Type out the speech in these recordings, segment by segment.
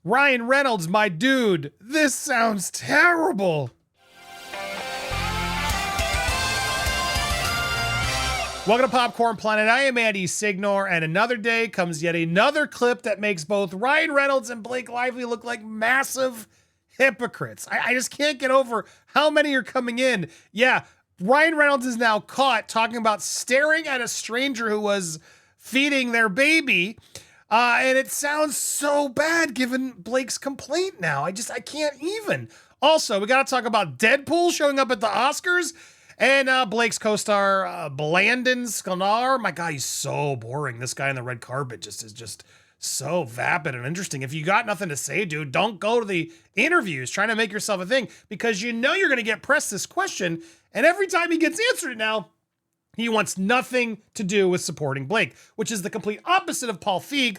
Ryan Reynolds, my dude, this sounds terrible. Welcome to Popcorn Planet. I am Andy Signore, and another day comes yet another clip that makes both Ryan Reynolds and Blake Lively look like massive hypocrites. I just can't get over how many are coming in. Yeah, Ryan Reynolds is now caught talking about staring at a stranger who was feeding their baby. And it sounds so bad given Blake's complaint now. I can't even. Also, we got to talk about Deadpool showing up at the Oscars and Blake's co-star, Sklenar. My God, he's so boring. This guy on the red carpet is just so vapid and interesting. If you got nothing to say, dude, don't go to the interviews trying to make yourself a thing because you know you're going to get pressed this question. And every time he gets answered it now, he wants nothing to do with supporting Blake, which is the complete opposite of Paul Feig,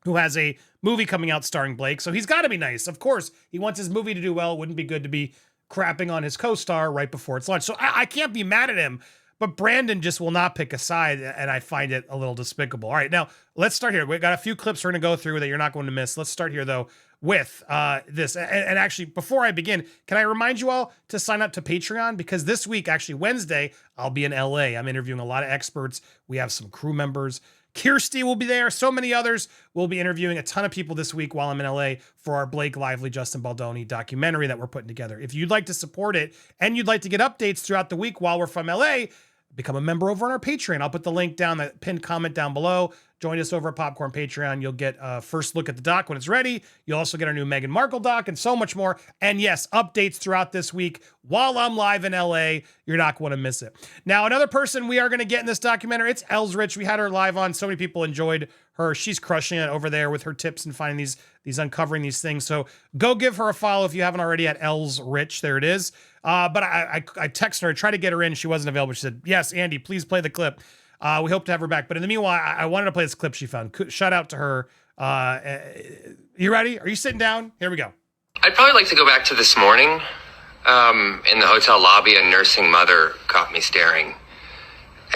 who has a movie coming out starring Blake. So he's got to be nice. Of course, he wants his movie to do well. It wouldn't be good to be crapping on his co-star right before it's launched. So I can't be mad at him, but Brandon just will not pick a side, and I find it a little despicable. All right, now let's start here. We've got a few clips we're going to go through that you're not going to miss. Let's start here, though, with this. And actually, before I begin, can I remind you all to sign up to Patreon? Because this week, actually Wednesday, I'll be in LA. I'm interviewing a lot of experts. We have some crew members. Kirsty will be there. So many others. We'll be interviewing a ton of people this week while I'm in LA for our Blake Lively, Justin Baldoni documentary that we're putting together. If you'd like to support it and you'd like to get updates throughout the week while we're from LA, become a member over on our Patreon. I'll put the link down, the pinned comment down below. Join us over at Popcorn Patreon. You'll get a first look at the doc when it's ready. You'll also get our new Meghan Markle doc and so much more. And yes, updates throughout this week while I'm live in LA. You're not going to miss it. Now, another person we are going to get in this documentary, it's Elsrich. We had her live on. So many people enjoyed her. She's crushing it over there with her tips and finding these uncovering these things. So go give her a follow if you haven't already at Elsrich. There it is. But I texted her, tried to get her in. She wasn't available. She said, yes, Andy, please play the clip. We hope to have her back. But in the meanwhile, I wanted to play this clip she found. Shout out to her. You ready? Are you sitting down? Here we go. I'd probably like to go back to this morning. In the hotel lobby, a nursing mother caught me staring.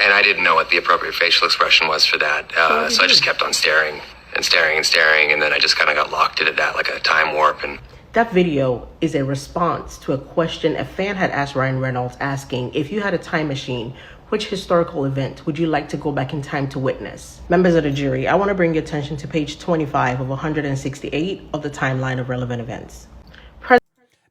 And I didn't know what the appropriate facial expression was for that. So I just kept on staring and staring and staring. And then I just kind of got locked into that like a time warp. And that video is a response to a question a fan had asked Ryan Reynolds, asking, if you had a time machine, which historical event would you like to go back in time to witness? Members of the jury, I want to bring your attention to page 25 of 168 of the timeline of relevant events.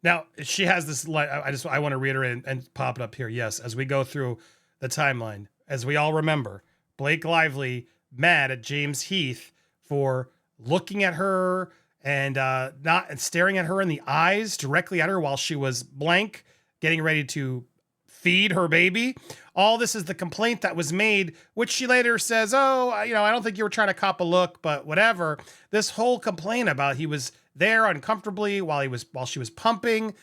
Now, she has this, I want to reiterate and pop it up here. Yes, as we go through the timeline, as we all remember, Blake Lively mad at James Heath for looking at her and not staring at her in the eyes, directly at her while she was blank, getting ready to feed her baby. All this is the complaint that was made, which she later says, oh, I don't think you were trying to cop a look, but whatever. This whole complaint about he was there uncomfortably while she was pumping.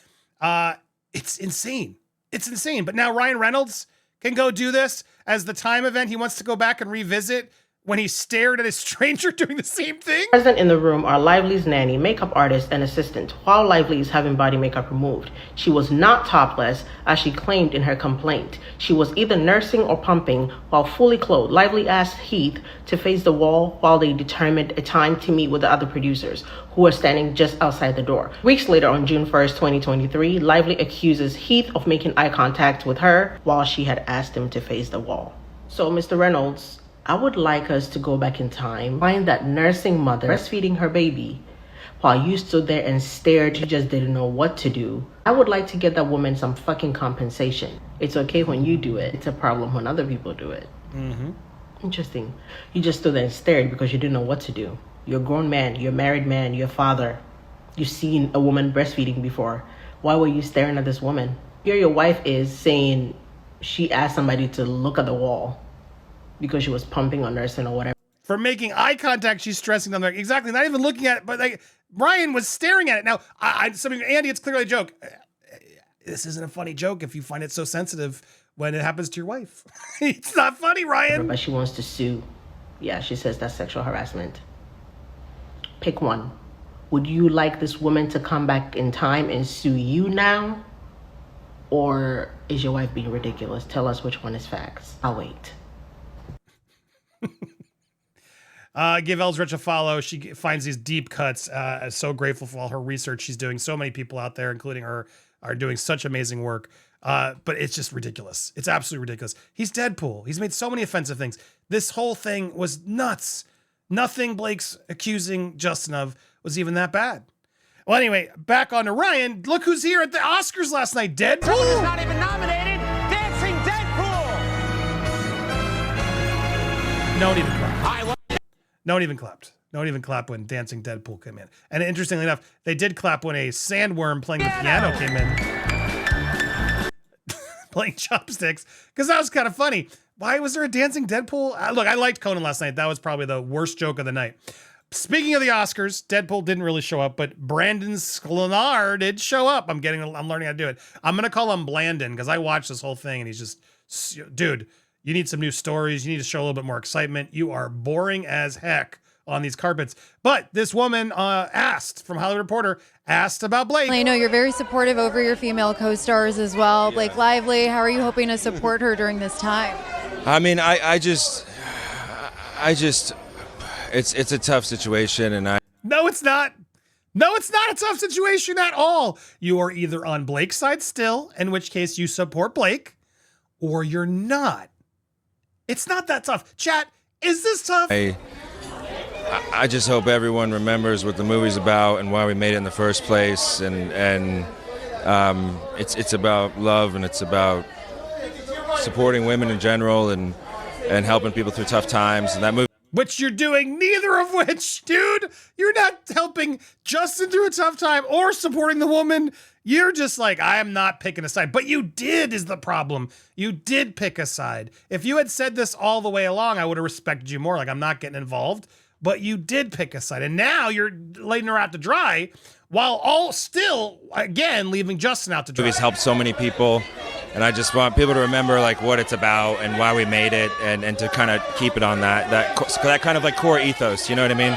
It's insane. It's insane. But now Ryan Reynolds can go do this as the time event. He wants to go back and revisit when he stared at a stranger doing the same thing. Present in the room are Lively's nanny, makeup artist, and assistant, while Lively is having body makeup removed. She was not topless, as she claimed in her complaint. She was either nursing or pumping while fully clothed. Lively asked Heath to face the wall while they determined a time to meet with the other producers, who were standing just outside the door. Weeks later, on June 1st, 2023, Lively accuses Heath of making eye contact with her while she had asked him to face the wall. So, Mr. Reynolds, I would like us to go back in time, find that nursing mother breastfeeding her baby while you stood there and stared. You just didn't know what to do. I would like to get that woman some fucking compensation. It's okay when you do it. It's a problem when other people do it. Mm-hmm. Interesting. You just stood there and stared because you didn't know what to do. You're a grown man. You're a married man. You're a father. You've seen a woman breastfeeding before. Why were you staring at this woman? Here your wife is saying she asked somebody to look at the wall because she was pumping or nursing or whatever. For making eye contact, she's stressing them. Exactly, not even looking at it, but like Ryan was staring at it. Now, Andy, it's clearly a joke. This isn't a funny joke if you find it so sensitive when it happens to your wife. It's not funny, Ryan. But she wants to sue. Yeah, she says that's sexual harassment. Pick one. Would you like this woman to come back in time and sue you now? Or is your wife being ridiculous? Tell us which one is facts. I'll wait. Give Eldritch a follow. She finds these deep cuts. So grateful for all her research she's doing. So many people out there, including her, are doing such amazing work. But it's just ridiculous. It's absolutely ridiculous. He's Deadpool. He's made so many offensive things. This whole thing was nuts. Nothing Blake's accusing Justin of was even that bad. Well, anyway, back on to Ryan. Look who's here at the Oscars last night. Deadpool. Someone who's not even nominated. Dancing Deadpool. No one even clapped. No one even clapped. No one even clapped when Dancing Deadpool came in. And interestingly enough, they did clap when a sandworm playing the piano came in. Playing chopsticks. Because that was kind of funny. Why was there a Dancing Deadpool? Look, I liked Conan last night. That was probably the worst joke of the night. Speaking of the Oscars, Deadpool didn't really show up, but Brandon Sklenar did show up. I'm learning how to do it. I'm going to call him Blandon because I watched this whole thing and he's just, dude, you need some new stories. You need to show a little bit more excitement. You are boring as heck on these carpets. But this woman from Hollywood Reporter asked about Blake. I know you're very supportive over your female co-stars as well. Yeah. Blake Lively, how are you hoping to support her during this time? I mean, I just, it's a tough situation, and No, it's not. No, it's not a tough situation at all. You are either on Blake's side still, in which case you support Blake, or you're not. It's not that tough. Chat, is this tough? I just hope everyone remembers what the movie's about and why we made it in the first place, and it's about love, and it's about supporting women in general, and helping people through tough times. And that movie, which you're doing neither of which, dude. You're not helping Justin through a tough time or supporting the woman. You're just like, I am not picking a side. But you did is the problem. You did pick a side. If you had said this all the way along, I would have respected you more. Like, I'm not getting involved. But you did pick a side. And now you're letting her out to dry while all still, again, leaving Justin out to dry. It's helped so many people. And I just want people to remember like what it's about and why we made it, and to kind of keep it on that kind of like core ethos. You know what I mean?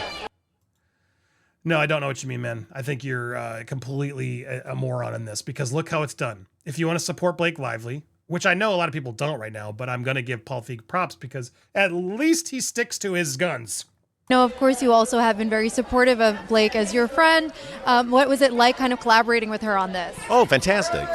No, I don't know what you mean, man. I think you're completely a moron in this, because look how it's done. If you want to support Blake Lively, which I know a lot of people don't right now, but I'm going to give Paul Feig props because at least he sticks to his guns. No, of course, you also have been very supportive of Blake as your friend. What was it like kind of collaborating with her on this? Oh, fantastic.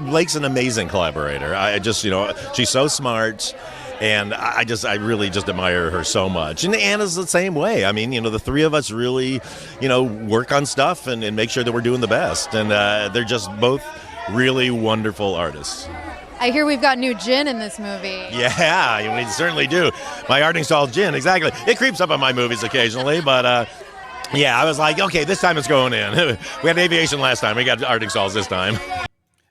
Blake's an amazing collaborator. I just, she's so smart. And I really just admire her so much. And Anna's the same way. I mean, the three of us really, work on stuff and make sure that we're doing the best. And they're just both really wonderful artists. I hear we've got new gin in this movie. Yeah, we certainly do. My Artingstall gin, exactly. It creeps up on my movies occasionally, but yeah, I was like, okay, this time it's going in. We had aviation last time. We got Artingstalls this time.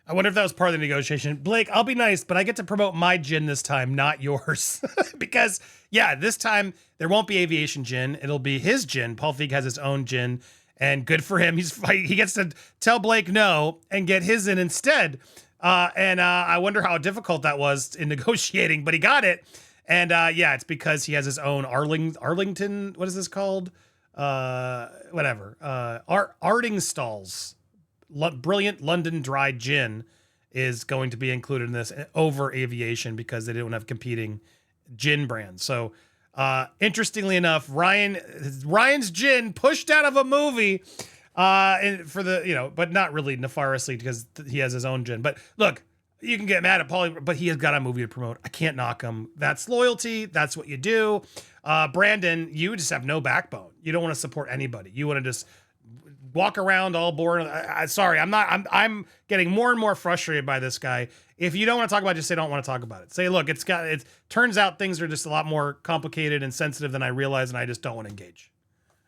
I wonder if that was part of the negotiation. Blake, I'll be nice, but I get to promote my gin this time, not yours. Because, yeah, this time there won't be aviation gin. It'll be his gin. Paul Feig has his own gin, and good for him. He gets to tell Blake no and get his in instead. I wonder how difficult that was in negotiating, but he got it. And yeah, it's because he has his own Arlington, what is this called? Artingstalls. Brilliant London Dry Gin is going to be included in this over aviation because they don't have competing gin brands. So interestingly enough, Ryan's gin pushed out of a movie for the, but not really nefariously because he has his own gin. But look, you can get mad at Paulie, but he has got a movie to promote. I can't knock him. That's loyalty. That's what you do. Brandon, you just have no backbone. You don't want to support anybody. You want to just walk around all bored. Sorry, I'm getting more and more frustrated by this guy. If you don't want to talk about it, just say don't want to talk about it. Say, look, it turns out things are just a lot more complicated and sensitive than I realized, and I just don't want to engage.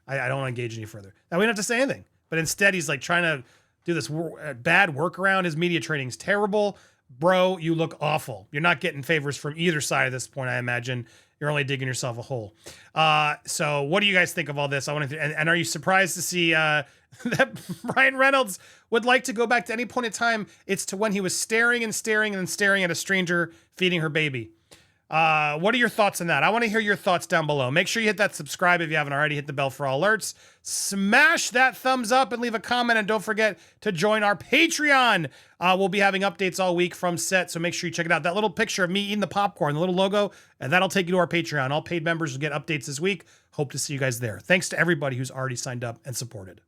I don't want to engage any further. Now, we don't have to say anything. But instead, he's like trying to do this bad workaround. His media training's terrible. Bro, you look awful. You're not getting favors from either side at this point, I imagine. You're only digging yourself a hole. So what do you guys think of all this? And are you surprised to see that Ryan Reynolds would like to go back to any point in time? It's to when he was staring and staring and staring at a stranger feeding her baby. What are your thoughts on that? I want to hear your thoughts down below. Make sure you hit that subscribe if you haven't already. Hit the bell for all alerts. Smash that thumbs up and leave a comment. And don't forget to join our Patreon. We'll be having updates all week from set, so make sure you check it out. That little picture of me eating the popcorn, the little logo, and that'll take you to our Patreon. All paid members will get updates this week. Hope to see you guys there. Thanks to everybody who's already signed up and supported.